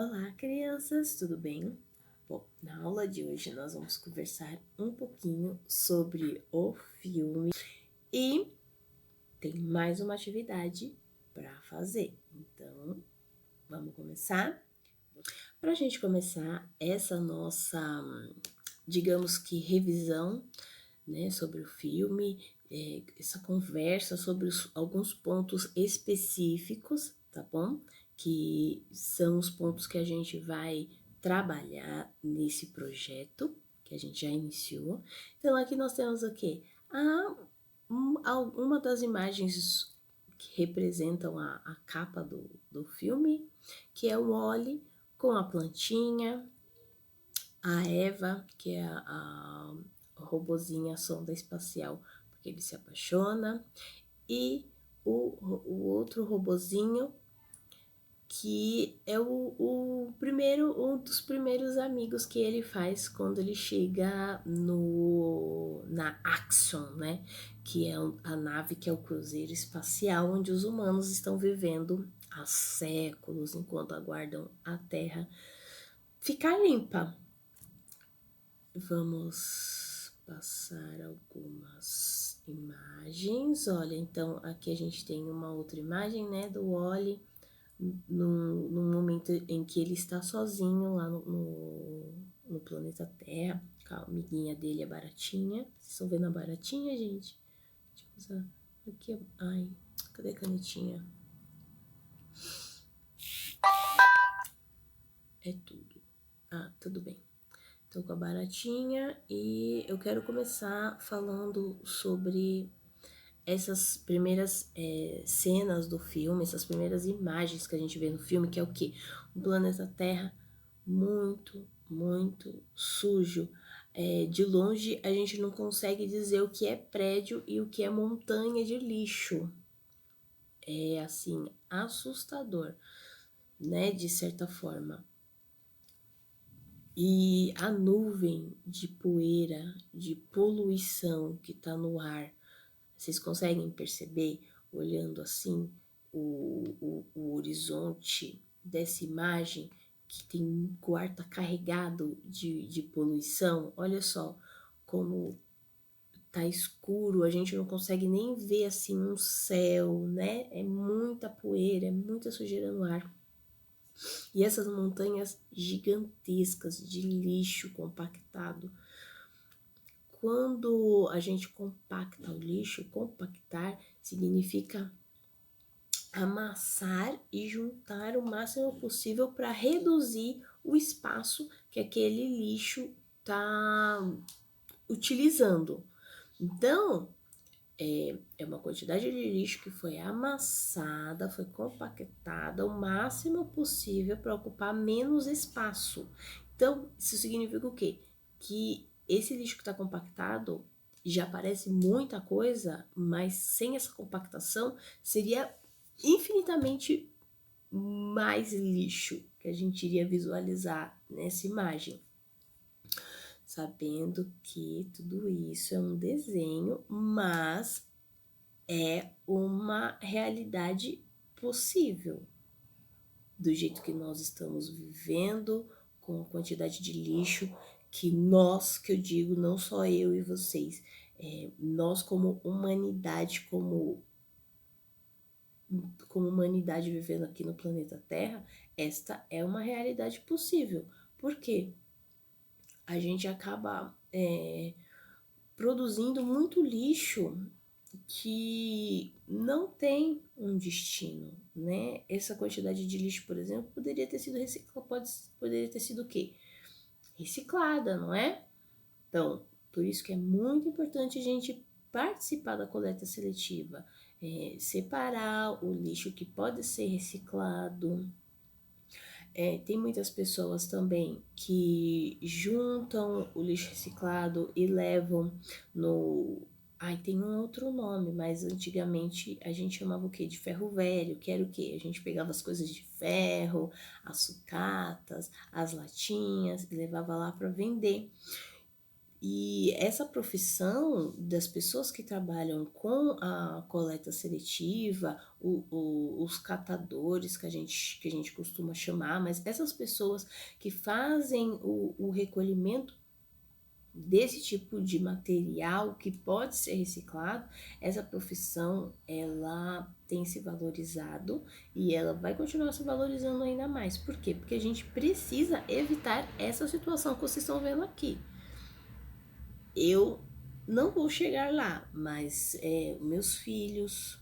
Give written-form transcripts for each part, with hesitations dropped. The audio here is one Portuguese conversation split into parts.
Olá, crianças, tudo bem? Bom, na aula de hoje nós vamos conversar um pouquinho sobre o filme e tem mais uma atividade para fazer. Então, vamos começar? Para a gente começar essa nossa, digamos que revisão, né, sobre o filme, essa conversa sobre alguns pontos específicos, tá bom? Que são os pontos que a gente vai trabalhar nesse projeto que a gente já iniciou. Então, aqui nós temos o quê? Uma das imagens que representam a capa do filme, que é o Wall-E com a plantinha, a Eva, que é a robozinha sonda espacial, porque ele se apaixona, e o outro robozinho que é um dos primeiros amigos que ele faz quando ele chega na Axon, né? Que é a nave que é o cruzeiro espacial onde os humanos estão vivendo há séculos enquanto aguardam a Terra ficar limpa. Vamos passar algumas imagens. Olha, então aqui a gente tem uma outra imagem, né, do Wall-E no momento em que ele está sozinho lá no planeta Terra, com a amiguinha dele, a Baratinha. Vocês estão vendo a Baratinha, gente? Deixa eu usar aqui. Ai, cadê a canetinha? É tudo. Ah, tudo bem. Tô com a Baratinha e eu quero começar falando sobre essas primeiras cenas do filme, essas primeiras imagens que a gente vê no filme, que é o quê? Um planeta Terra muito, muito sujo. De longe a gente não consegue dizer o que é prédio e o que é montanha de lixo. É assim, assustador, né? De certa forma. E a nuvem de poeira, de poluição que está no ar, vocês conseguem perceber, olhando assim, o horizonte dessa imagem, que o ar está carregado de poluição? Olha só como tá escuro, a gente não consegue nem ver assim um céu, né? É muita poeira, é muita sujeira no ar. E essas montanhas gigantescas de lixo compactado. Quando a gente compacta o lixo, compactar significa amassar e juntar o máximo possível para reduzir o espaço que aquele lixo está utilizando. Então, é uma quantidade de lixo que foi amassada, foi compactada o máximo possível para ocupar menos espaço. Então, isso significa o quê? Que esse lixo que está compactado já parece muita coisa, mas sem essa compactação seria infinitamente mais lixo que a gente iria visualizar nessa imagem. Sabendo que tudo isso é um desenho, mas é uma realidade possível. Do jeito que nós estamos vivendo, com a quantidade de lixo que eu digo, não só eu e vocês, nós como humanidade, como humanidade vivendo aqui no planeta Terra, esta é uma realidade possível. Por quê? A gente acaba produzindo muito lixo que não tem um destino, né? Essa quantidade de lixo, por exemplo, poderia ter sido reciclada, poderia ter sido o quê? Reciclada, não é? Então, por isso que é muito importante a gente participar da coleta seletiva, separar o lixo que pode ser reciclado. Tem muitas pessoas também que juntam o lixo reciclado e levam no... Ai, tem um outro nome, mas antigamente a gente chamava o quê? De ferro velho, que era o quê? A gente pegava as coisas de ferro, as sucatas, as latinhas e levava lá para vender. E essa profissão das pessoas que trabalham com a coleta seletiva, os catadores que a gente costuma chamar, mas essas pessoas que fazem o recolhimento desse tipo de material que pode ser reciclado, essa profissão ela tem se valorizado e ela vai continuar se valorizando ainda mais. Por quê? Porque a gente precisa evitar essa situação que vocês estão vendo aqui. Eu não vou chegar lá, mas meus filhos,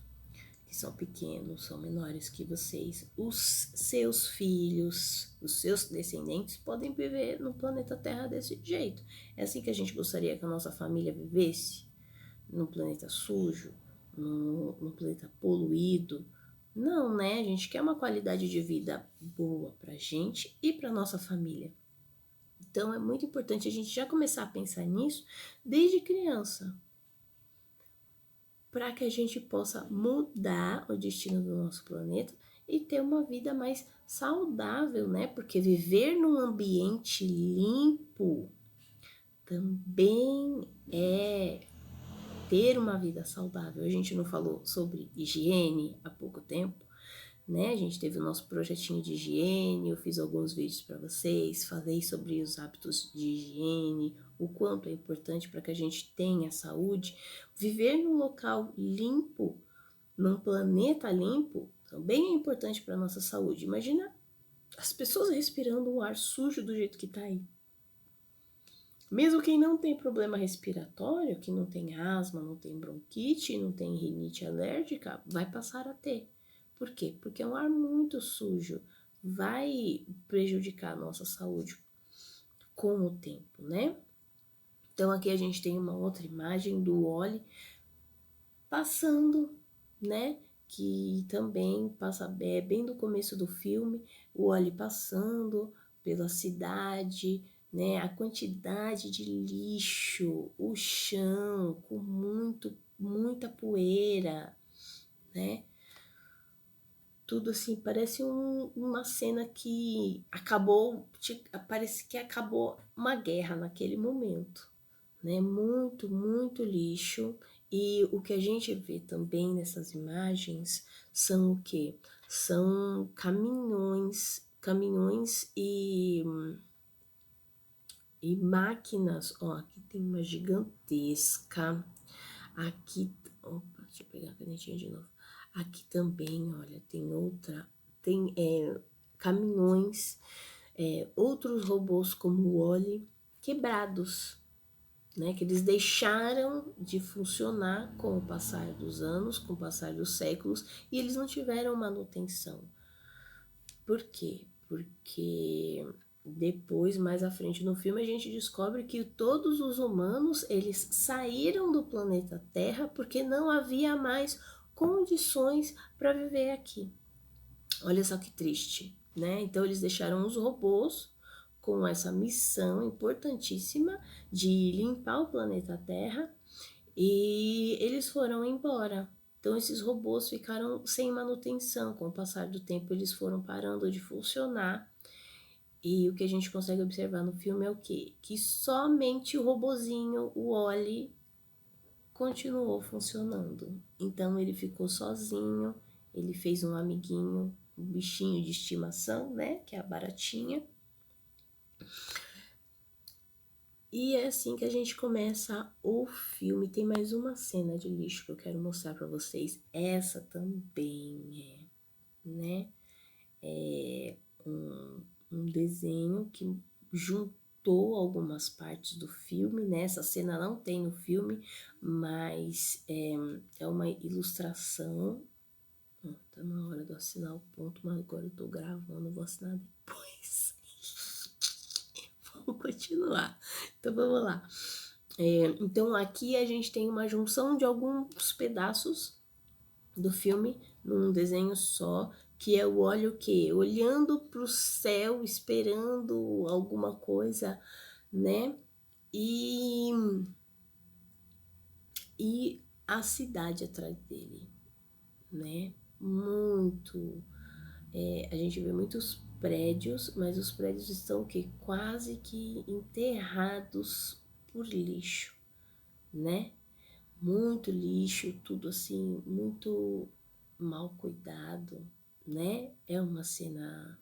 que são pequenos, são menores que vocês, os seus filhos, os seus descendentes podem viver no planeta Terra desse jeito. É assim que a gente gostaria que a nossa família vivesse? Num planeta sujo, num planeta poluído? Não, né? A gente quer uma qualidade de vida boa pra gente e pra nossa família. Então é muito importante a gente já começar a pensar nisso desde criança, para que a gente possa mudar o destino do nosso planeta e ter uma vida mais saudável, né? Porque viver num ambiente limpo também é ter uma vida saudável. A gente não falou sobre higiene há pouco tempo, né? A gente teve o nosso projetinho de higiene, eu fiz alguns vídeos para vocês, falei sobre os hábitos de higiene, o quanto é importante para que a gente tenha saúde. Viver num local limpo, num planeta limpo, também é importante para a nossa saúde. Imagina as pessoas respirando um ar sujo do jeito que está aí. Mesmo quem não tem problema respiratório, que não tem asma, não tem bronquite, não tem rinite alérgica, vai passar a ter. Por quê? Porque é um ar muito sujo, vai prejudicar a nossa saúde com o tempo, né? Então aqui a gente tem uma outra imagem do Wall-E passando, né? Que também passa bem do começo do filme, o Wall-E passando pela cidade, né? A quantidade de lixo, o chão com muita poeira, né? Tudo assim, parece uma cena que acabou, parece que acabou uma guerra naquele momento, né? Muito lixo. E o que a gente vê também nessas imagens são o quê? São caminhões e máquinas. Ó, aqui tem uma gigantesca. Aqui, opa, deixa eu pegar a canetinha de novo. Aqui também, olha, tem outra, tem caminhões, outros robôs como o Wall-E quebrados, né, que eles deixaram de funcionar com o passar dos anos, com o passar dos séculos, e eles não tiveram manutenção. Por quê? Porque depois, mais à frente no filme, a gente descobre que todos os humanos, eles saíram do planeta Terra porque não havia mais condições para viver aqui. Olha só que triste, né? Então eles deixaram os robôs com essa missão importantíssima de limpar o planeta Terra e eles foram embora. Então esses robôs ficaram sem manutenção. Com o passar do tempo eles foram parando de funcionar. E o que a gente consegue observar no filme é o quê? Que somente o robozinho, o Wall-E, continuou funcionando. Então ele ficou sozinho, ele fez um amiguinho, um bichinho de estimação, né? Que é a baratinha. E é assim que a gente começa o filme. Tem mais uma cena de lixo que eu quero mostrar para vocês. Essa também né? É um desenho que juntou algumas partes do filme, né? Essa cena não tem no filme, mas é uma ilustração. Tá na hora de eu assinar o ponto, mas agora eu tô gravando, vou assinar depois. Vamos continuar. Então vamos lá. Então aqui a gente tem uma junção de alguns pedaços do filme num desenho só, que é o olho que olhando para o céu, esperando alguma coisa, né? E a cidade atrás dele, né? A gente vê muitos prédios, mas os prédios estão o quê? Quase que enterrados por lixo, né? Muito lixo, tudo assim, muito mal cuidado, né? É uma cena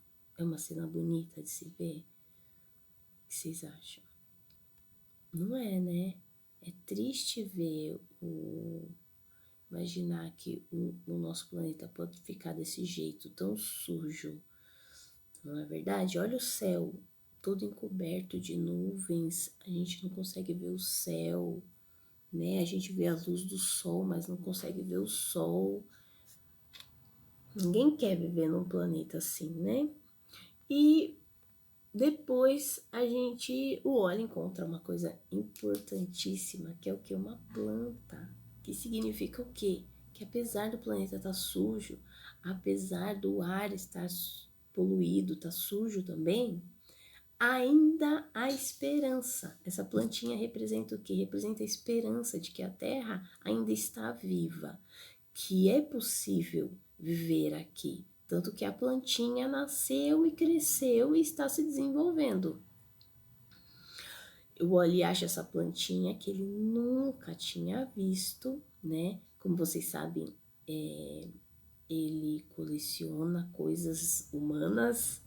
bonita de se ver. O que vocês acham? Não é, né? É triste ver imaginar que o nosso planeta pode ficar desse jeito, tão sujo. Não é verdade? Olha o céu, todo encoberto de nuvens. A gente não consegue ver o céu, né? A gente vê a luz do sol, mas não consegue ver o sol. Ninguém quer viver num planeta assim, né? E depois o Oli encontra uma coisa importantíssima, que é o que? Uma planta. Que significa o quê? Que apesar do planeta estar sujo, apesar do ar estar poluído, estar sujo também, ainda há esperança. Essa plantinha representa o quê? Representa a esperança de que a Terra ainda está viva, que é possível viver aqui. Tanto que a plantinha nasceu e cresceu e está se desenvolvendo. O Oli acha essa plantinha que ele nunca tinha visto, né? Como vocês sabem, ele coleciona coisas humanas,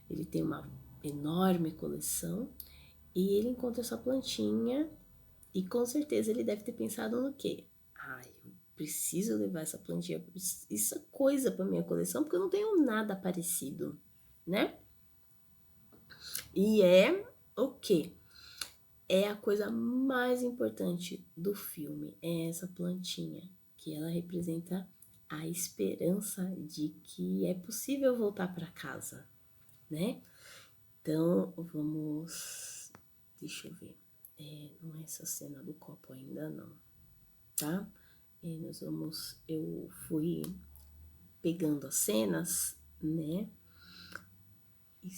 ele tem uma enorme coleção e ele encontra essa plantinha e com certeza ele deve ter pensado no quê? Eu preciso levar essa plantinha, essa coisa para minha coleção, porque eu não tenho nada parecido, né? E é o quê? É a coisa mais importante do filme, é essa plantinha, que ela representa a esperança de que é possível voltar para casa, né? Então, vamos... Deixa eu ver. Não é essa cena do copo ainda, não, tá? Eu fui pegando as cenas, né? E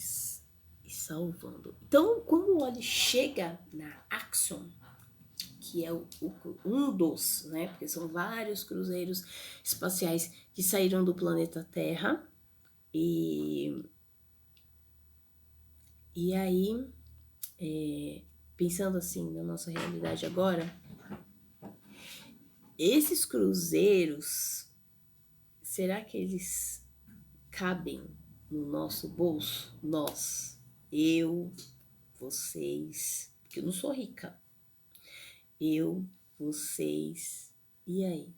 salvando. Então, quando o Oli chega na Axiom, que é um dos, né? Porque são vários cruzeiros espaciais que saíram do planeta Terra. E aí, pensando assim na nossa realidade agora, esses cruzeiros, será que eles cabem no nosso bolso? Nós, eu, vocês, porque eu não sou rica. Eu, vocês, e aí?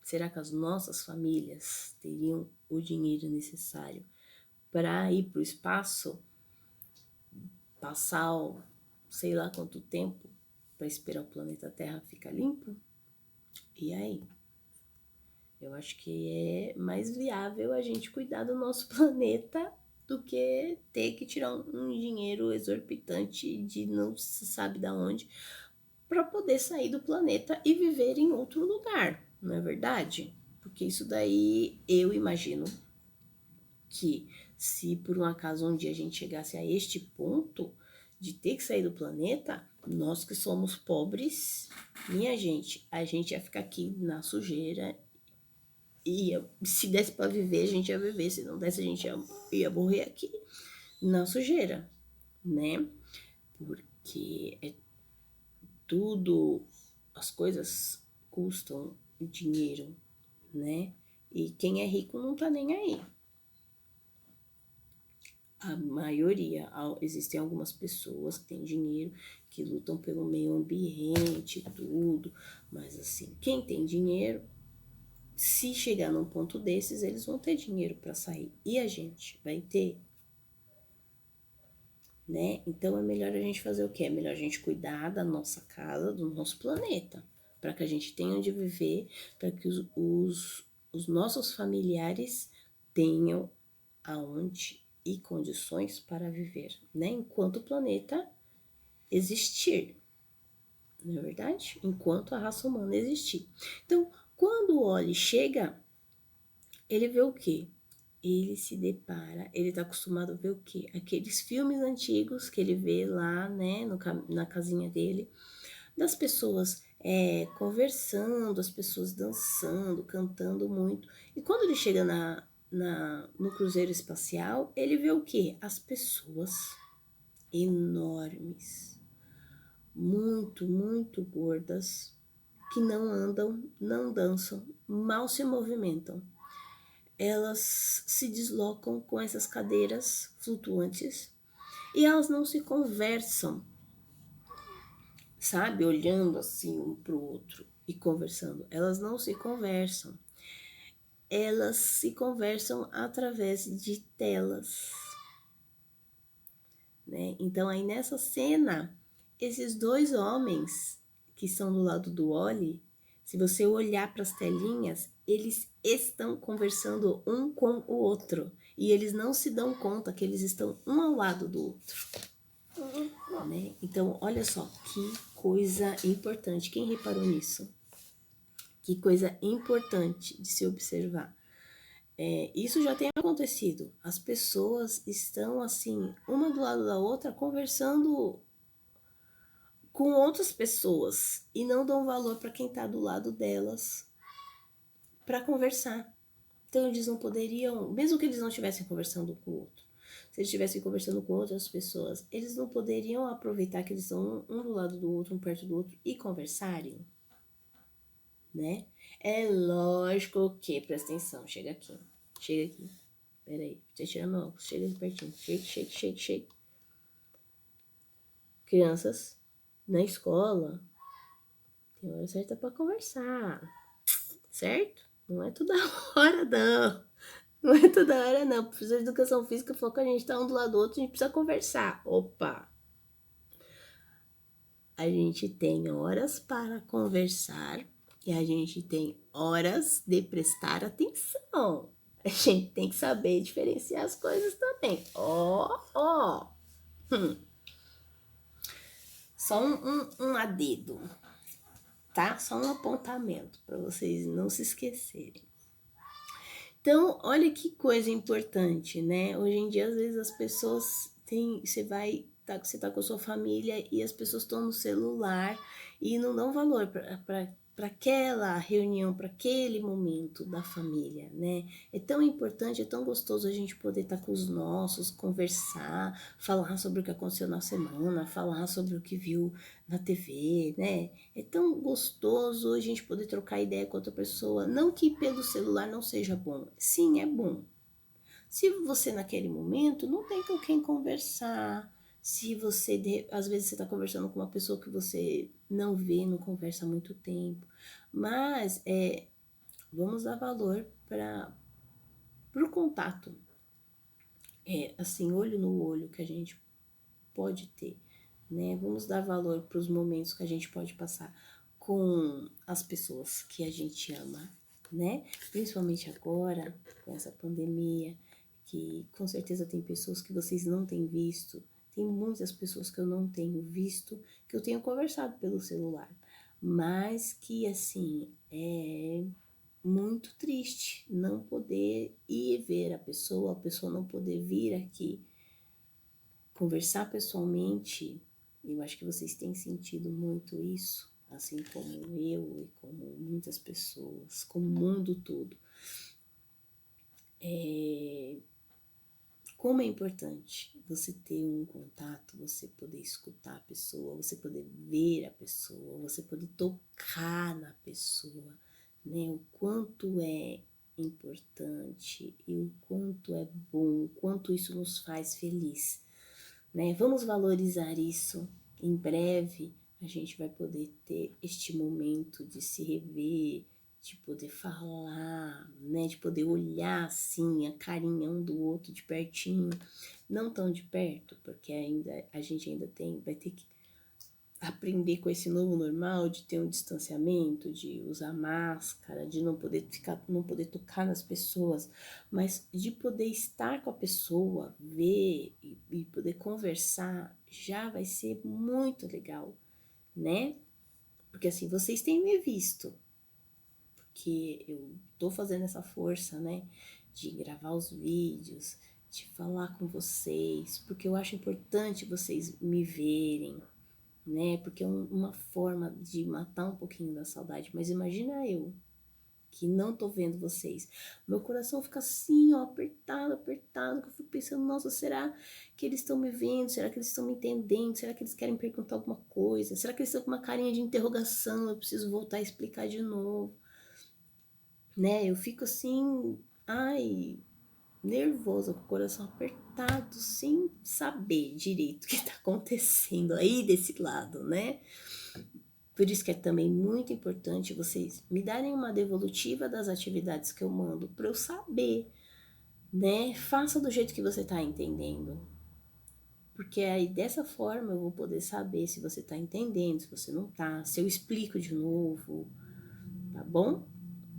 Será que as nossas famílias teriam o dinheiro necessário para ir para o espaço, passar sei lá quanto tempo para esperar o planeta Terra ficar limpo? E aí? Eu acho que é mais viável a gente cuidar do nosso planeta do que ter que tirar um dinheiro exorbitante de não se sabe da onde para poder sair do planeta e viver em outro lugar, não é verdade? Porque isso daí eu imagino que se por um acaso um dia a gente chegasse a este ponto de ter que sair do planeta, nós que somos pobres, minha gente, a gente ia ficar aqui na sujeira e se desse para viver, a gente ia viver, se não desse, a gente ia morrer aqui na sujeira, né? Porque tudo, as coisas custam dinheiro, né? E quem é rico não tá nem aí. A maioria, existem algumas pessoas que têm dinheiro, que lutam pelo meio ambiente e tudo, mas assim, quem tem dinheiro, se chegar num ponto desses, eles vão ter dinheiro para sair. E a gente vai ter, né? Então é melhor a gente fazer o quê? É melhor a gente cuidar da nossa casa, do nosso planeta, para que a gente tenha onde viver, para que os nossos familiares tenham aonde e condições para viver, né? Enquanto o planeta existir, não é verdade? Enquanto a raça humana existir. Então, quando o Oli chega, ele vê o quê? Ele se depara, ele tá acostumado a ver o quê? Aqueles filmes antigos que ele vê lá, né, na casinha dele, das pessoas conversando, as pessoas dançando, cantando muito. E quando ele chega no cruzeiro espacial, ele vê o quê? As pessoas enormes, muito, muito gordas, que não andam, não dançam, mal se movimentam. Elas se deslocam com essas cadeiras flutuantes e elas não se conversam, sabe? Olhando assim um para o outro e conversando. Elas não se conversam. Elas se conversam através de telas, né? Então aí nessa cena, esses dois homens que estão do lado do Wally, se você olhar para as telinhas, eles estão conversando um com o outro e eles não se dão conta que eles estão um ao lado do outro, né? Então olha só que coisa importante. Quem reparou nisso? Que coisa importante de se observar. Isso já tem acontecido. As pessoas estão assim, uma do lado da outra, conversando com outras pessoas e não dão valor para quem está do lado delas para conversar. Então eles não poderiam, mesmo que eles não estivessem conversando com o outro, se eles estivessem conversando com outras pessoas, eles não poderiam aproveitar que eles estão um do lado do outro, um perto do outro e conversarem, né? É lógico que, presta atenção, chega aqui, peraí, deixa eu tirar meu óculos, chega aqui pertinho, shake. Crianças, na escola, tem hora certa para conversar, certo? Não é toda hora, não. Não é toda hora, não. O professor de educação física falou que a gente tá um do lado do outro, a gente precisa conversar. Opa! A gente tem horas para conversar e a gente tem horas de prestar atenção. A gente tem que saber diferenciar as coisas também. Ó. Só um adendo, tá? Só um apontamento para vocês não se esquecerem. Então, olha que coisa importante, né? Hoje em dia, às vezes, as pessoas têm. Você tá com a sua família e as pessoas estão no celular e não dão valor para aquela reunião, para aquele momento da família, né? É tão importante, é tão gostoso a gente poder estar com os nossos, conversar, falar sobre o que aconteceu na semana, falar sobre o que viu na TV, né? É tão gostoso a gente poder trocar ideia com outra pessoa. Não que pelo celular não seja bom. Sim, é bom. Se você naquele momento não tem com quem conversar, se você, às vezes você está conversando com uma pessoa que você não vê, não conversa há muito tempo, mas vamos dar valor para o contato, assim, olho no olho que a gente pode ter, né? Vamos dar valor para os momentos que a gente pode passar com as pessoas que a gente ama, né? Principalmente agora, com essa pandemia, que com certeza tem pessoas que vocês não têm visto, tem muitas pessoas que eu não tenho visto, que eu tenho conversado pelo celular, mas que assim é muito triste não poder ir ver a pessoa não poder vir aqui conversar pessoalmente. Eu acho que vocês têm sentido muito isso, assim como eu e como muitas pessoas, como o mundo todo. Como é importante você ter um contato, você poder escutar a pessoa, você poder ver a pessoa, você poder tocar na pessoa, né? O quanto é importante e o quanto é bom, o quanto isso nos faz feliz, né? Vamos valorizar isso. Em breve a gente vai poder ter este momento de se rever, de poder falar, né? De poder olhar assim a carinha um do outro de pertinho, não tão de perto, porque ainda a gente ainda vai ter que aprender com esse novo normal de ter um distanciamento, de usar máscara, de não poder tocar nas pessoas, mas de poder estar com a pessoa, ver e poder conversar, já vai ser muito legal, né? Porque assim, vocês têm me visto, porque eu tô fazendo essa força, né, de gravar os vídeos, de falar com vocês, porque eu acho importante vocês me verem, né? Porque é uma forma de matar um pouquinho da saudade. Mas imagina eu, que não tô vendo vocês. Meu coração fica assim, ó, apertado, apertado, que eu fico pensando, nossa, será que eles estão me vendo? Será que eles estão me entendendo? Será que eles querem perguntar alguma coisa? Será que eles estão com uma carinha de interrogação? Eu preciso voltar a explicar de novo, né? Eu fico assim, ai, nervosa, com o coração apertado, sem saber direito o que tá acontecendo aí desse lado, né? Por isso que é também muito importante vocês me darem uma devolutiva das atividades que eu mando, para eu saber, né? Faça do jeito que você tá entendendo. Porque aí dessa forma eu vou poder saber se você tá entendendo, se você não tá, se eu explico de novo, tá bom?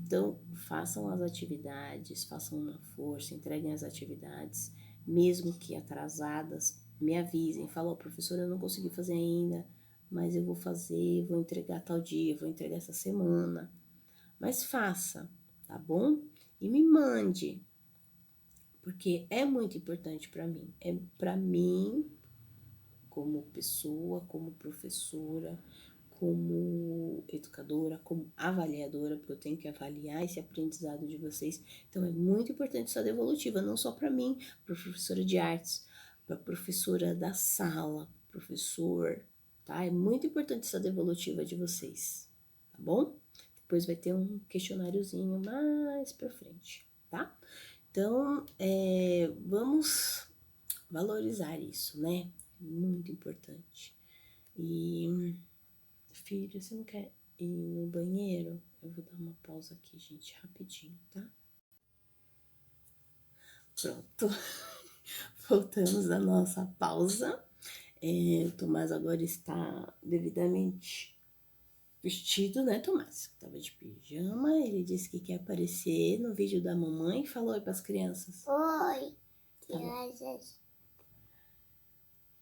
Então, façam as atividades, façam uma força, entreguem as atividades, mesmo que atrasadas, me avisem, falam, oh, professora, eu não consegui fazer ainda, mas eu vou fazer, vou entregar tal dia, vou entregar essa semana. Mas faça, tá bom? E me mande, porque é muito importante para mim. É para mim, como pessoa, como professora, como educadora, como avaliadora, porque eu tenho que avaliar esse aprendizado de vocês. Então é muito importante essa devolutiva, não só para mim, para professora de artes, para professora da sala, professor, tá? É muito importante essa devolutiva de vocês, tá bom? Depois vai ter um questionáriozinho mais para frente, tá? Então, vamos valorizar isso, né? Muito importante. E filho, você não quer ir no banheiro? Eu vou dar uma pausa aqui, gente, rapidinho, tá? Pronto. Voltamos da nossa pausa. O Tomás agora está devidamente vestido, né, Tomás? Tava de pijama, ele disse que quer aparecer no vídeo da mamãe e falou oi pras crianças. Oi, Tá bom. crianças.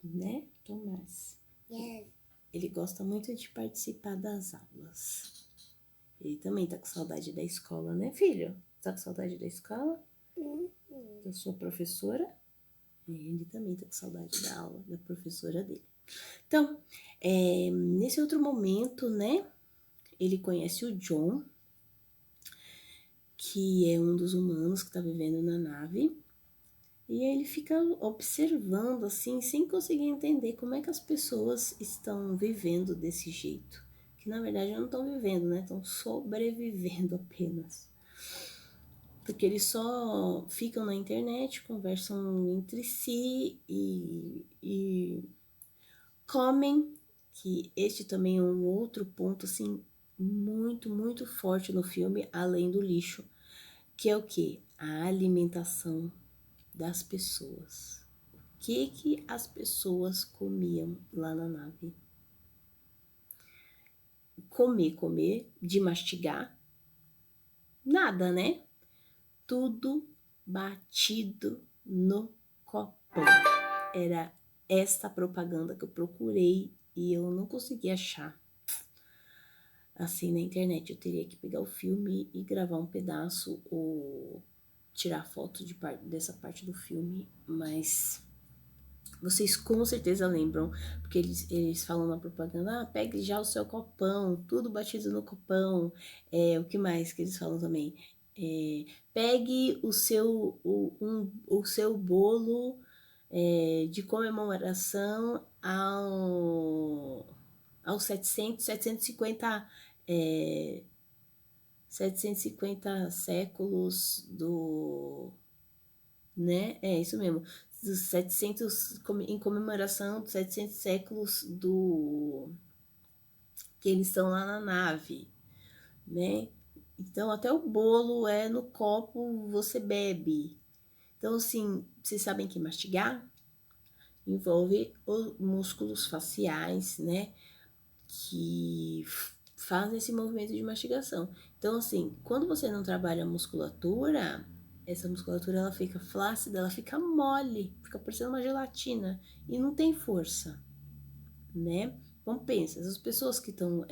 Né, Tomás? Yes. Ele gosta muito de participar das aulas. Ele também tá com saudade da escola, né, filho? Tá com saudade da escola? Da sua professora? Ele também tá com saudade da aula da professora dele. Então, nesse outro momento, né, ele conhece o John, que é um dos humanos que tá vivendo na nave, e ele fica observando, assim, sem conseguir entender como é que as pessoas estão vivendo desse jeito. Que na verdade não estão vivendo, né? Estão sobrevivendo apenas. Porque eles só ficam na internet, conversam entre si e comem, que este também é um outro ponto, assim, muito, muito forte no filme, além do lixo, que é o quê? A alimentação das pessoas. O que as pessoas comiam lá na nave? Comer, de mastigar, nada, né? Tudo batido no copão. Era essa propaganda que eu procurei e eu não consegui achar assim na internet. Eu teria que pegar o filme e gravar um pedaço ou tirar foto dessa parte do filme, mas vocês com certeza lembram, porque eles falam na propaganda, pegue já o seu copão, tudo batido no copão. O que mais que eles falam também? Pegue o seu bolo de comemoração aos 750 séculos do, né? É isso mesmo. Dos 700, em comemoração dos 700 séculos do que eles estão lá na nave, né? Então até o bolo é no copo, você bebe. Então assim, vocês sabem que mastigar envolve os músculos faciais, né? Que fazem esse movimento de mastigação. Então assim, quando você não trabalha a musculatura, essa musculatura ela fica flácida, ela fica mole, fica parecendo uma gelatina e não tem força, né? Então pensa, as pessoas que estão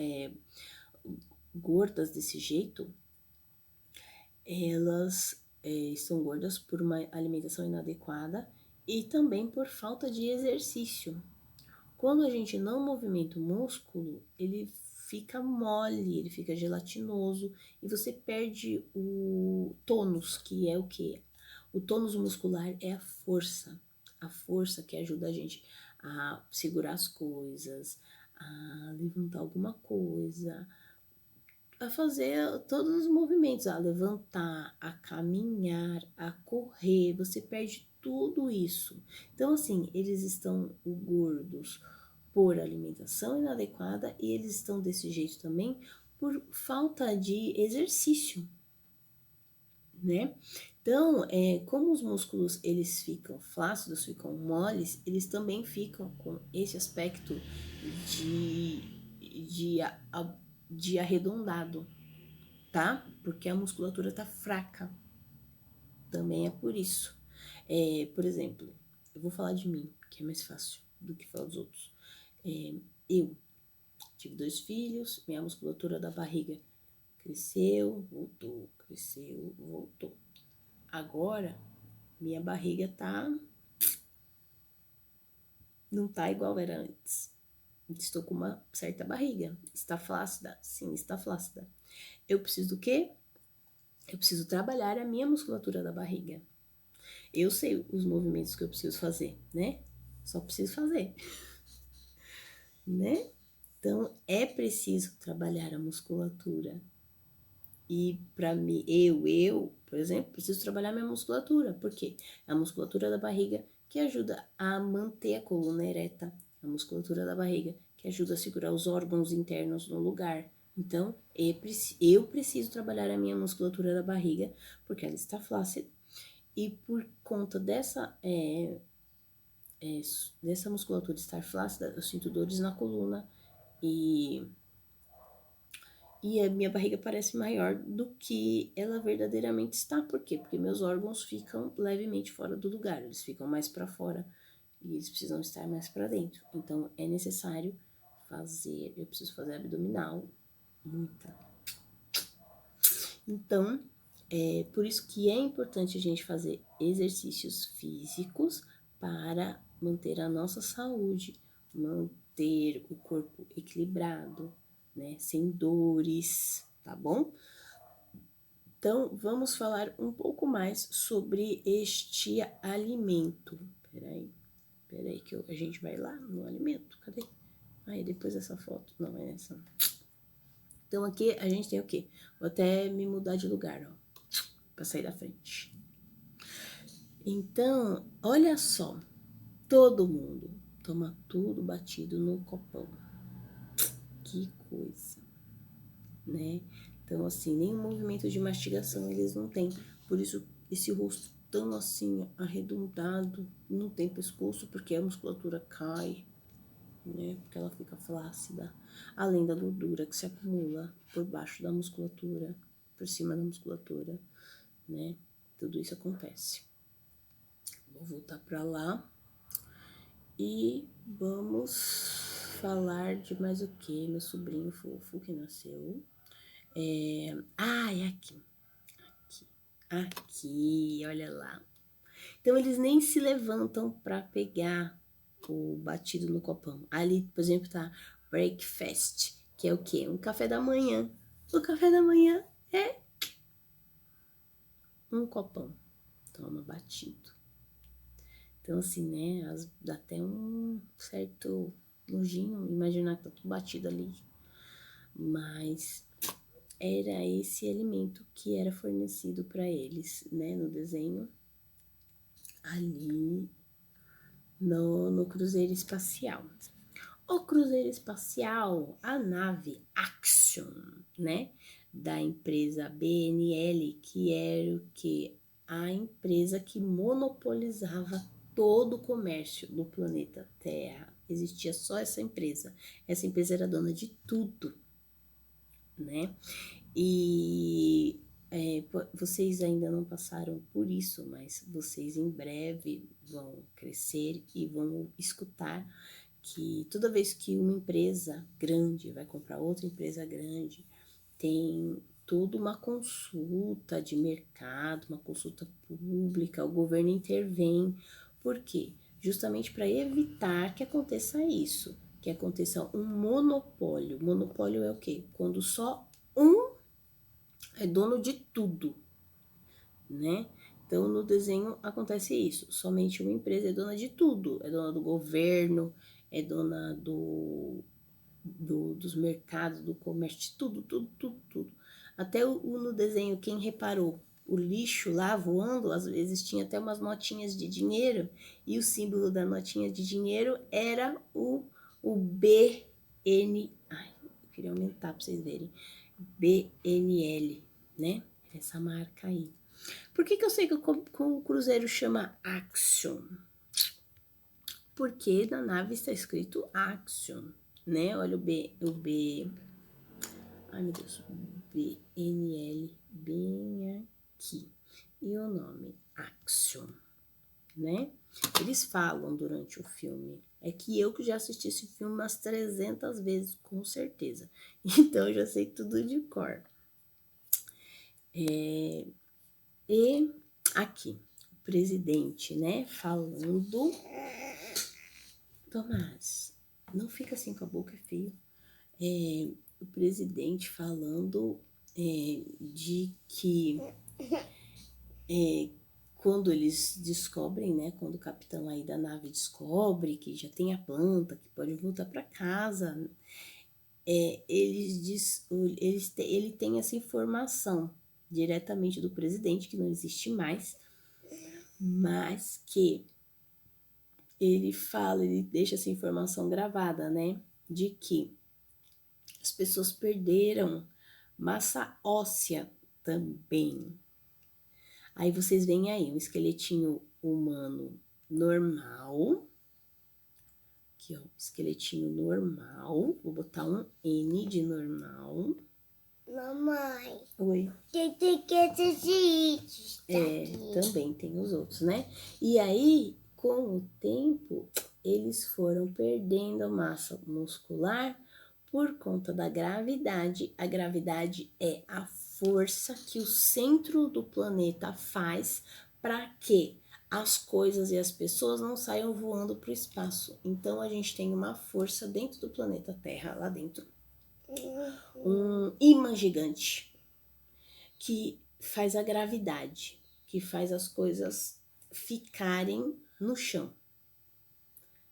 gordas desse jeito, elas estão gordas por uma alimentação inadequada e também por falta de exercício. Quando a gente não movimenta o músculo, ele fica mole, ele fica gelatinoso e você perde o tônus, que é o quê? O tônus muscular é a força que ajuda a gente a segurar as coisas, a levantar alguma coisa, a fazer todos os movimentos, a levantar, a caminhar, a correr, você perde tudo isso. Então, assim, eles estão gordos por alimentação inadequada e eles estão desse jeito também por falta de exercício, né? Então, como os músculos eles ficam flácidos, ficam moles, eles também ficam com esse aspecto de, de, de arredondado, tá? Porque a musculatura tá fraca. Também é por isso. Por exemplo, eu vou falar de mim, que é mais fácil do que falar dos outros. Eu tive 2 filhos, minha musculatura da barriga cresceu, voltou, cresceu, voltou. Agora, minha barriga não tá igual era antes. Estou com uma certa barriga. Está flácida? Sim, está flácida. Eu preciso do quê? Eu preciso trabalhar a minha musculatura da barriga. Eu sei os movimentos que eu preciso fazer, né? Só preciso fazer, né? Então, é preciso trabalhar a musculatura. E para mim, por exemplo, preciso trabalhar minha musculatura. Por quê? É a musculatura da barriga que ajuda a manter a coluna ereta. A musculatura da barriga que ajuda a segurar os órgãos internos no lugar. Então, eu preciso trabalhar a minha musculatura da barriga porque ela está flácida. E por conta dessa musculatura estar flácida, eu sinto dores na coluna e a minha barriga parece maior do que ela verdadeiramente está. Por quê? Porque meus órgãos ficam levemente fora do lugar, eles ficam mais para fora e eles precisam estar mais para dentro. Então é necessário eu preciso fazer abdominal, muita. Então, por isso que é importante a gente fazer exercícios físicos para manter a nossa saúde, manter o corpo equilibrado, né, sem dores, tá bom? Então, vamos falar um pouco mais sobre este alimento. Peraí que a gente vai lá no alimento, cadê? Aí, depois dessa foto, não é essa. Então, aqui a gente tem o quê? Vou até me mudar de lugar, ó, pra sair da frente. Então, olha só, todo mundo toma tudo batido no copão. Que coisa, né? Então, assim, nenhum movimento de mastigação eles não têm. Por isso, esse rosto tão assim, arredondado, não tem pescoço, porque a musculatura cai, né? Porque ela fica flácida. Além da gordura que se acumula por baixo da musculatura, por cima da musculatura, né? Tudo isso acontece. Vou voltar para lá. E vamos falar de mais o que? Meu sobrinho fofo que nasceu. É aqui. Aqui, olha lá. Então, eles nem se levantam para pegar o batido no copão. Ali, por exemplo, tá breakfast, que é o quê? Um café da manhã. O café da manhã é um copão. Toma batido. Então, assim, né, dá até um certo nojinho imaginar que tá tudo batido ali. Mas era esse alimento que era fornecido para eles, né, no desenho, ali no cruzeiro espacial. O cruzeiro espacial, a nave Axiom, né, da empresa BNL, que era o que? A empresa que monopolizava todo o comércio do planeta Terra. Existia só essa empresa. Essa empresa era dona de tudo, né? E vocês ainda não passaram por isso, mas vocês em breve vão crescer e vão escutar que toda vez que uma empresa grande vai comprar outra empresa grande, tem toda uma consulta de mercado, uma consulta pública, o governo intervém. Por quê? Justamente para evitar que aconteça isso, que aconteça um monopólio. Monopólio é o quê? Quando só um é dono de tudo, né? Então, no desenho acontece isso. Somente uma empresa é dona de tudo. É dona do governo, é dona dos mercados, do comércio, de tudo, tudo, tudo, tudo. Até no desenho, quem reparou, o lixo lá voando, às vezes tinha até umas notinhas de dinheiro, e o símbolo da notinha de dinheiro era o BN. Ai, eu queria aumentar para vocês verem. BNL, né? Essa marca aí. Por que eu sei que o cruzeiro chama Action? Porque na nave está escrito Action, né? Olha o B, ai meu Deus, BNL, bem aqui. E o nome, Action, né? Eles falam durante o filme. É que eu que já assisti esse filme umas 300 vezes, com certeza. Então eu já sei tudo de cor. E aqui, o presidente, né, falando. Tomás, não fica assim com a boca, feio. O presidente falando de que quando eles descobrem, né, quando o capitão aí da nave descobre que já tem a planta, que pode voltar para casa, ele tem essa informação diretamente do presidente, que não existe mais, mas que ele deixa essa informação gravada, né, de que as pessoas perderam massa óssea também. Aí vocês veem aí um esqueletinho humano normal. Aqui, ó, esqueletinho normal. Vou botar um N de normal. Mamãe. Oi. Tem que assistir isso. Também tem os outros, né? E aí, com o tempo, eles foram perdendo a massa muscular por conta da gravidade. A gravidade é a força que o centro do planeta faz para que as coisas e as pessoas não saiam voando para o espaço. Então, a gente tem uma força dentro do planeta Terra, lá dentro. Um ímã gigante que faz a gravidade, que faz as coisas ficarem no chão.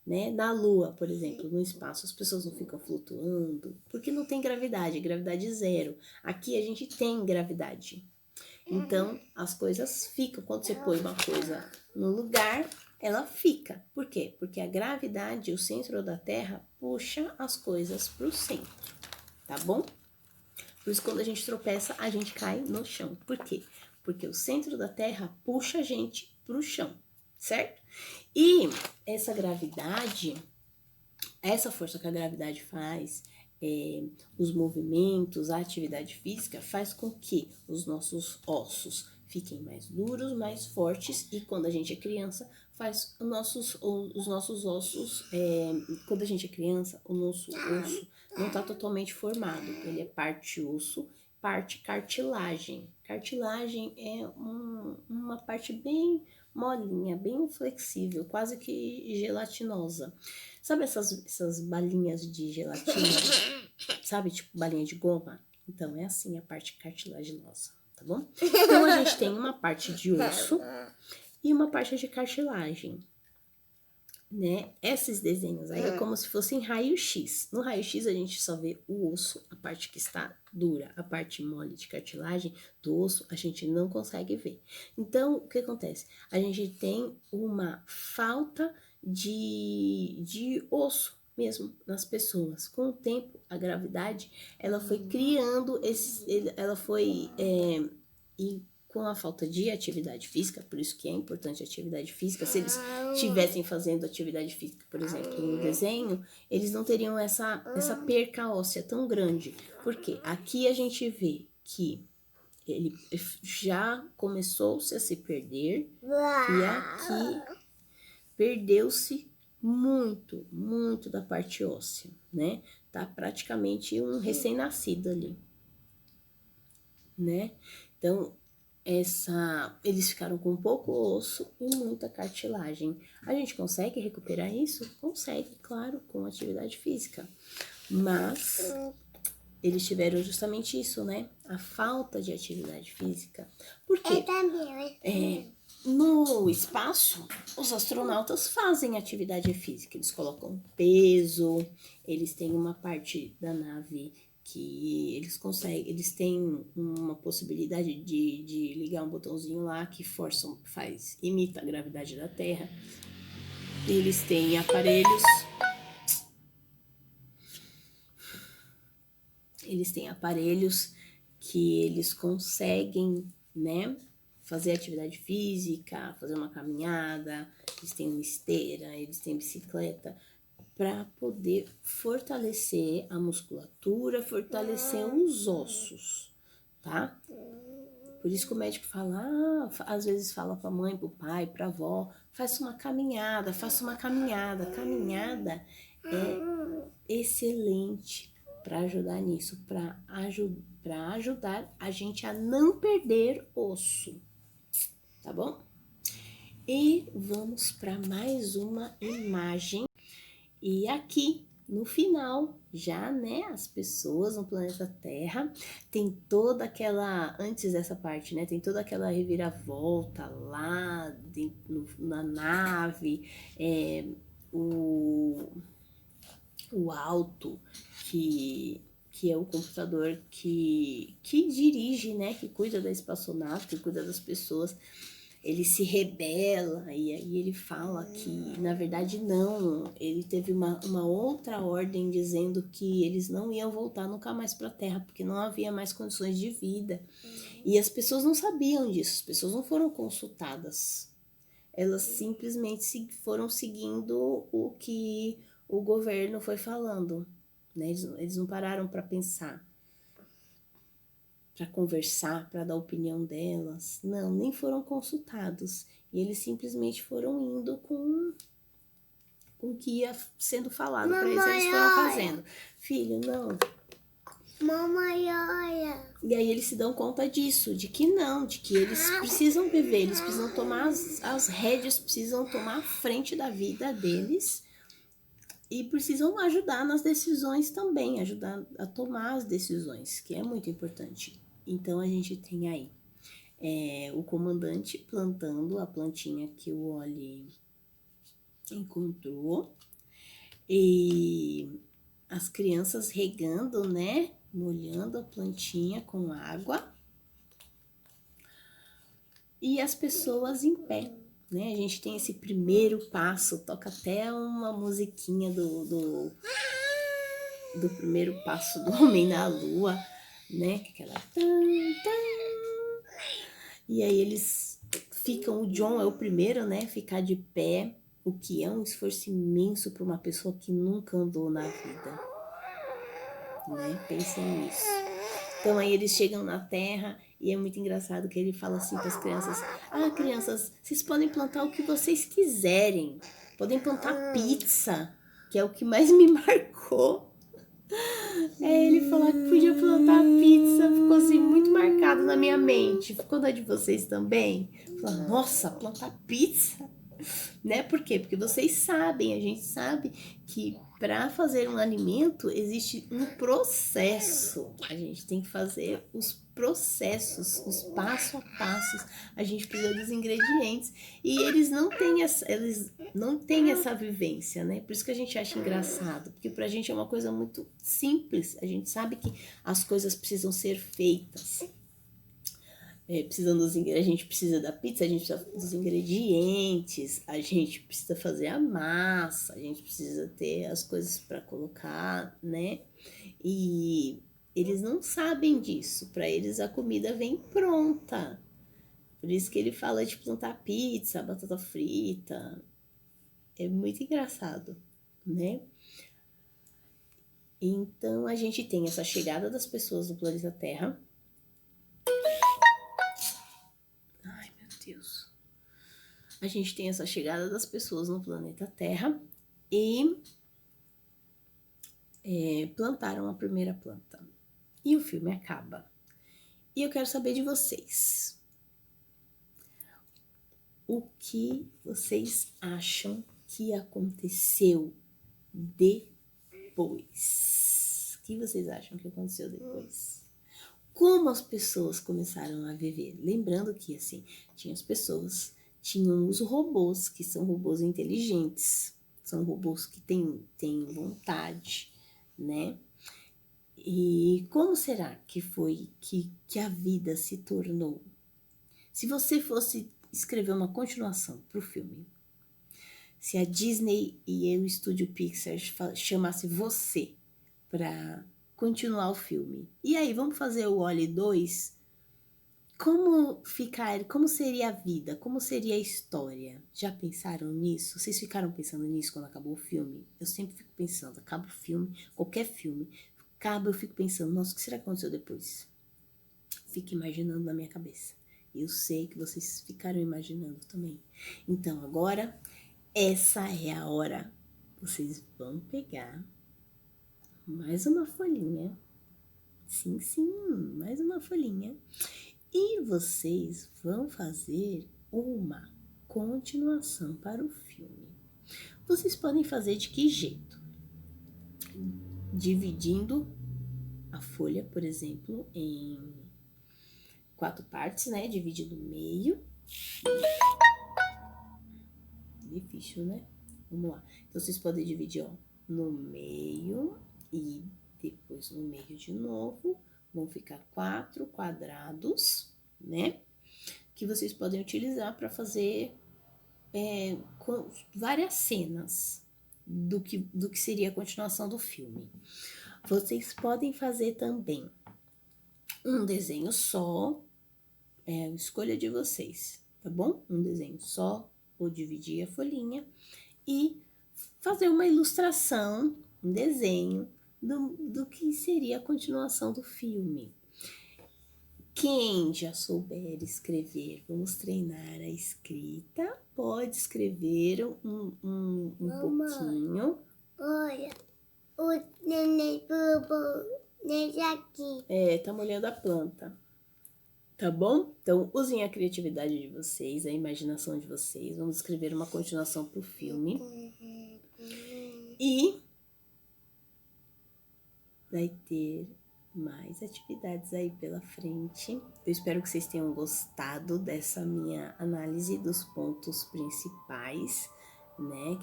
Né? Na Lua, por exemplo, no espaço, as pessoas não ficam flutuando, porque não tem gravidade, gravidade zero. Aqui a gente tem gravidade. Então, as coisas ficam. Quando você põe uma coisa no lugar, ela fica. Por quê? Porque a gravidade, o centro da Terra, puxa as coisas para o centro, tá bom? Por isso, quando a gente tropeça, a gente cai no chão. Por quê? Porque o centro da Terra puxa a gente pro chão, certo? E essa gravidade, essa força que a gravidade faz, os movimentos, a atividade física, faz com que os nossos ossos fiquem mais duros, mais fortes, e quando a gente é criança, faz os nossos ossos, quando a gente é criança, o nosso osso não está totalmente formado, ele é parte osso, parte cartilagem. Cartilagem é uma parte bem molinha, bem flexível, quase que gelatinosa. Sabe essas balinhas de gelatina? Sabe, tipo balinha de goma? Então, é assim a parte cartilaginosa, tá bom? Então, a gente tem uma parte de osso e uma parte de cartilagem, né? Esses desenhos aí é como se fossem raio-x. No raio-x a gente só vê o osso, a parte que está dura, a parte mole de cartilagem do osso a gente não consegue ver. Então, o que acontece? A gente tem uma falta de osso mesmo nas pessoas. Com o tempo, a gravidade, ela foi criando ela foi e com a falta de atividade física, por isso que é importante a atividade física, se eles estivessem fazendo atividade física, por exemplo, no desenho, eles não teriam essa perca óssea tão grande. Porque aqui a gente vê que ele já começou-se a se perder e aqui perdeu-se muito, muito da parte óssea, né? Tá praticamente um recém-nascido ali, né? Então, eles ficaram com pouco osso e muita cartilagem. A gente consegue recuperar isso? Consegue, claro, com atividade física. Mas eles tiveram justamente isso, né? A falta de atividade física. Por quê? Eu também. No espaço, os astronautas fazem atividade física. Eles colocam peso, eles têm uma parte da nave que eles têm uma possibilidade de ligar um botãozinho lá que imita a gravidade da Terra. Eles têm aparelhos que eles conseguem, né, fazer atividade física, fazer uma caminhada, eles têm uma esteira, eles têm bicicleta, para poder fortalecer a musculatura, fortalecer os ossos, tá? Por isso que o médico fala, às vezes fala para a mãe, para o pai, para a avó, faça uma caminhada. Caminhada é excelente para ajudar nisso, para ajudar a gente a não perder osso, tá bom? E vamos para mais uma imagem. E aqui, no final, já, né, as pessoas no planeta Terra, tem toda aquela, antes dessa parte, né, tem toda aquela reviravolta lá na nave, o alto, que é o computador que dirige, né, que cuida da espaçonave, que cuida das pessoas, ele se rebela e aí ele fala que, na verdade, não, ele teve uma outra ordem dizendo que eles não iam voltar nunca mais para a Terra, porque não havia mais condições de vida. E as pessoas não sabiam disso, as pessoas não foram consultadas. Elas simplesmente foram seguindo o que o governo foi falando, né? Eles não pararam para pensar, para conversar, para dar a opinião delas. Não, nem foram consultados. E eles simplesmente foram indo com o que ia sendo falado para eles foram fazendo. Filho, não. Mamãe, olha. E aí eles se dão conta disso, de que não, de que eles precisam viver, eles precisam tomar as rédeas, precisam tomar a frente da vida deles e precisam ajudar nas decisões também, ajudar a tomar as decisões, que é muito importante. Então a gente tem aí o comandante plantando a plantinha que o Wally encontrou e as crianças regando, né, molhando a plantinha com água e as pessoas em pé, né? A gente tem esse primeiro passo, toca até uma musiquinha do primeiro passo do Homem na Lua, né? Que é aquela e aí eles ficam, o John é o primeiro, né, ficar de pé, o que é um esforço imenso para uma pessoa que nunca andou na vida, né? Pensem nisso. Então aí eles chegam na Terra e é muito engraçado que ele fala assim para as crianças: crianças, vocês podem plantar o que vocês quiserem, podem plantar pizza, que é o que mais me marcou. Ele falar que podia plantar pizza, ficou assim muito marcado na minha mente. Ficou na de vocês também? Falar, nossa, plantar pizza? Né? Por quê? Porque vocês sabem, a gente sabe que para fazer um alimento existe um processo. A gente tem que fazer os processos, os passo a passos. A gente precisa dos ingredientes e eles não têm essa vivência, né? Por isso que a gente acha engraçado, porque pra gente é uma coisa muito simples. A gente sabe que as coisas precisam ser feitas. A gente precisa da pizza, a gente precisa dos ingredientes, a gente precisa fazer a massa, a gente precisa ter as coisas para colocar, né? E eles não sabem disso, para eles a comida vem pronta. Por isso que ele fala de plantar pizza, batata frita. É muito engraçado, né? Então a gente tem essa chegada das pessoas no planeta Terra. Deus. A gente tem essa chegada das pessoas no planeta Terra e plantaram a primeira planta. E o filme acaba. E eu quero saber de vocês. o que vocês acham que aconteceu depois? O que vocês acham que aconteceu depois? Como as pessoas começaram a viver? Lembrando que, assim, tinham os robôs, que são robôs inteligentes, são robôs que têm vontade, né? E como será que foi que a vida se tornou? Se você fosse escrever uma continuação para o filme, se a Disney e o estúdio Pixar chamasse você para continuar o filme, e aí vamos fazer o WALL-E 2, como seria a vida, como seria a história? Já pensaram nisso? Vocês ficaram pensando nisso quando acabou o filme? Eu sempre fico pensando, acaba o filme, qualquer filme, eu fico pensando, nossa, o que será que aconteceu depois? Fico imaginando na minha cabeça. Eu sei que vocês ficaram imaginando também. Então, agora, essa é a hora. Vocês vão pegar mais uma folhinha. Sim, mais uma folhinha. E vocês vão fazer uma continuação para o filme. Vocês podem fazer de que jeito? Dividindo a folha, por exemplo, em 4 partes, né? Dividido no meio. Difícil, né? Vamos lá. Então, vocês podem dividir, ó, no meio e depois no meio de novo. Vão ficar 4 quadrados, né? Que vocês podem utilizar para fazer com várias cenas do que seria a continuação do filme. Vocês podem fazer também um desenho só, escolha de vocês, tá bom? Um desenho só, ou dividir a folhinha e fazer uma ilustração, um desenho do que seria a continuação do filme. Quem já souber escrever, vamos treinar a escrita, pode escrever um pouquinho. Olha, o neném bubu, nesse aqui. Tá molhando a planta. Tá bom? Então, usem a criatividade de vocês, a imaginação de vocês. Vamos escrever uma continuação pro filme. E vai ter mais atividades aí pela frente. Eu espero que vocês tenham gostado dessa minha análise dos pontos principais, né?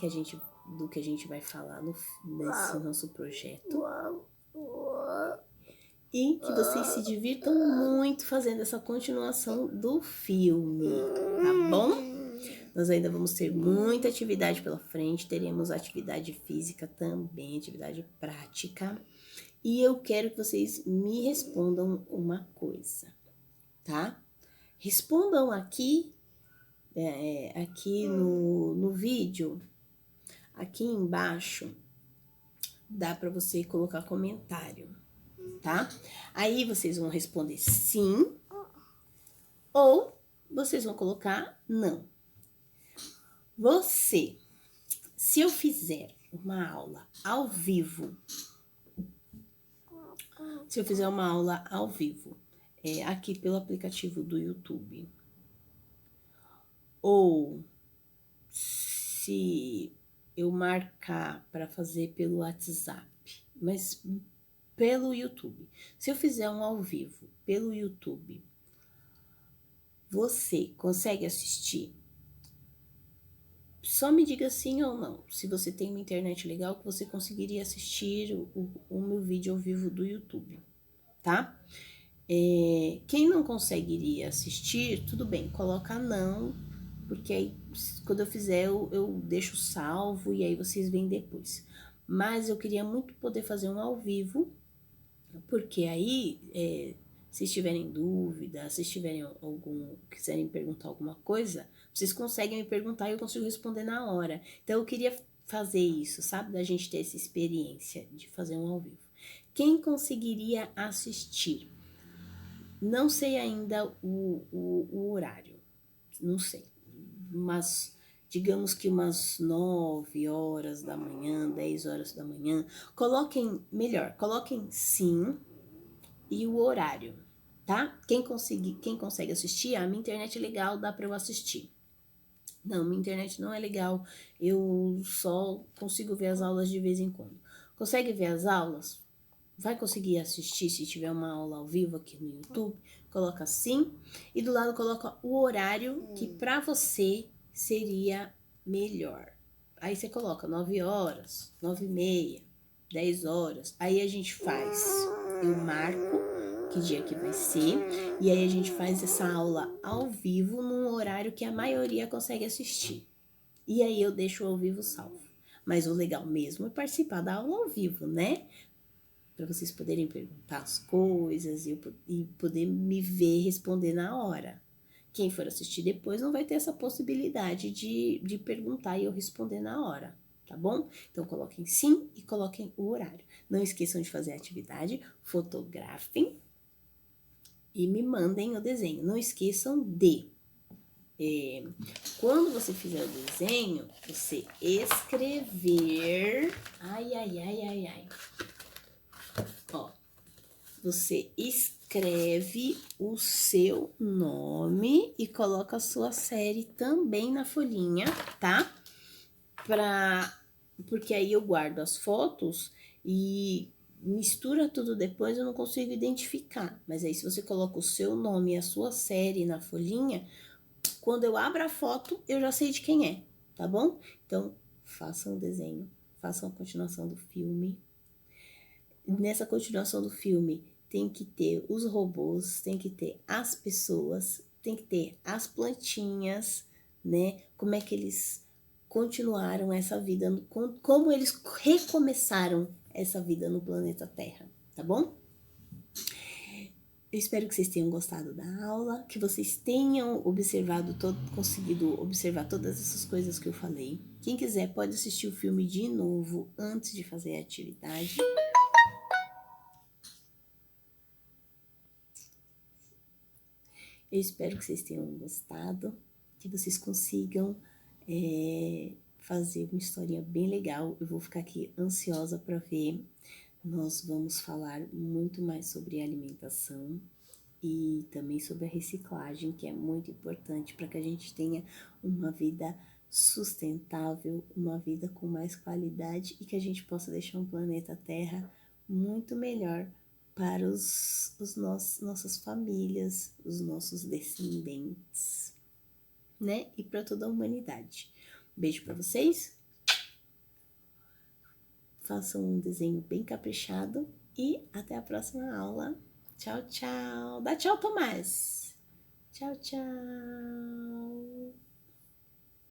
Do que a gente vai falar nesse nosso projeto. E que vocês se divirtam muito fazendo essa continuação do filme, tá bom? Nós ainda vamos ter muita atividade pela frente, teremos atividade física também, atividade prática. E eu quero que vocês me respondam uma coisa, tá? Respondam aqui, aqui no vídeo, aqui embaixo, dá para você colocar comentário, tá? Aí vocês vão responder sim ou vocês vão colocar não. Se eu fizer uma aula ao vivo, aqui pelo aplicativo do YouTube, ou se eu marcar para fazer pelo WhatsApp, mas pelo YouTube. Se eu fizer um ao vivo pelo YouTube, você consegue assistir? Só me diga sim ou não, se você tem uma internet legal, que você conseguiria assistir o meu vídeo ao vivo do YouTube, tá? Quem não conseguiria assistir, tudo bem, coloca não, porque aí quando eu fizer eu deixo salvo e aí vocês veem depois. Mas eu queria muito poder fazer um ao vivo, porque aí se tiverem dúvida, se tiverem quiserem perguntar alguma coisa, vocês conseguem me perguntar e eu consigo responder na hora. Então eu queria fazer isso, sabe? Da gente ter essa experiência de fazer um ao vivo. Quem conseguiria assistir? Não sei ainda o horário, não sei, mas digamos que umas 9 horas da manhã, 10 horas da manhã, coloquem sim e o horário, tá? Quem consegue assistir, a minha internet é legal, dá para eu assistir. Não, minha internet não é legal, eu só consigo ver as aulas de vez em quando. Consegue ver as aulas? Vai conseguir assistir se tiver uma aula ao vivo aqui no YouTube? Coloca assim e do lado coloca o horário que para você seria melhor. Aí você coloca 9 horas, 9h30, 10 horas. Aí a gente faz, eu marco que dia que vai ser e aí a gente faz essa aula ao vivo num horário que a maioria consegue assistir. E aí eu deixo o ao vivo salvo. Mas o legal mesmo é participar da aula ao vivo, né? Para vocês poderem perguntar as coisas e poder me ver responder na hora. Quem for assistir depois não vai ter essa possibilidade de perguntar e eu responder na hora, tá bom? Então coloquem sim e coloquem o horário. Não esqueçam de fazer a atividade, fotografem e me mandem o desenho. Não esqueçam de quando você fizer o desenho, você escrever. Ai, ai, ai, ai, ai. Ó, você escreve o seu nome e coloca a sua série também na folhinha, tá? Porque aí eu guardo as fotos e mistura tudo depois, eu não consigo identificar. Mas aí se você coloca o seu nome e a sua série na folhinha, quando eu abro a foto, eu já sei de quem é, tá bom? Então, façam o desenho, façam a continuação do filme. Nessa continuação do filme, tem que ter os robôs, tem que ter as pessoas, tem que ter as plantinhas, né? Como é que eles continuaram essa vida, como eles recomeçaram essa vida no planeta Terra, tá bom? Eu espero que vocês tenham gostado da aula, que vocês tenham conseguido observar todas essas coisas que eu falei. Quem quiser pode assistir o filme de novo antes de fazer a atividade. Eu espero que vocês tenham gostado, que vocês consigam fazer uma historinha bem legal. Eu vou ficar aqui ansiosa para ver. Nós vamos falar muito mais sobre alimentação e também sobre a reciclagem, que é muito importante para que a gente tenha uma vida sustentável, uma vida com mais qualidade e que a gente possa deixar um planeta Terra muito melhor para nossas famílias, os nossos descendentes, né? E para toda a humanidade. Beijo para vocês. Façam um desenho bem caprichado e até a próxima aula. Tchau, tchau. Dá tchau, Tomás. Tchau, tchau.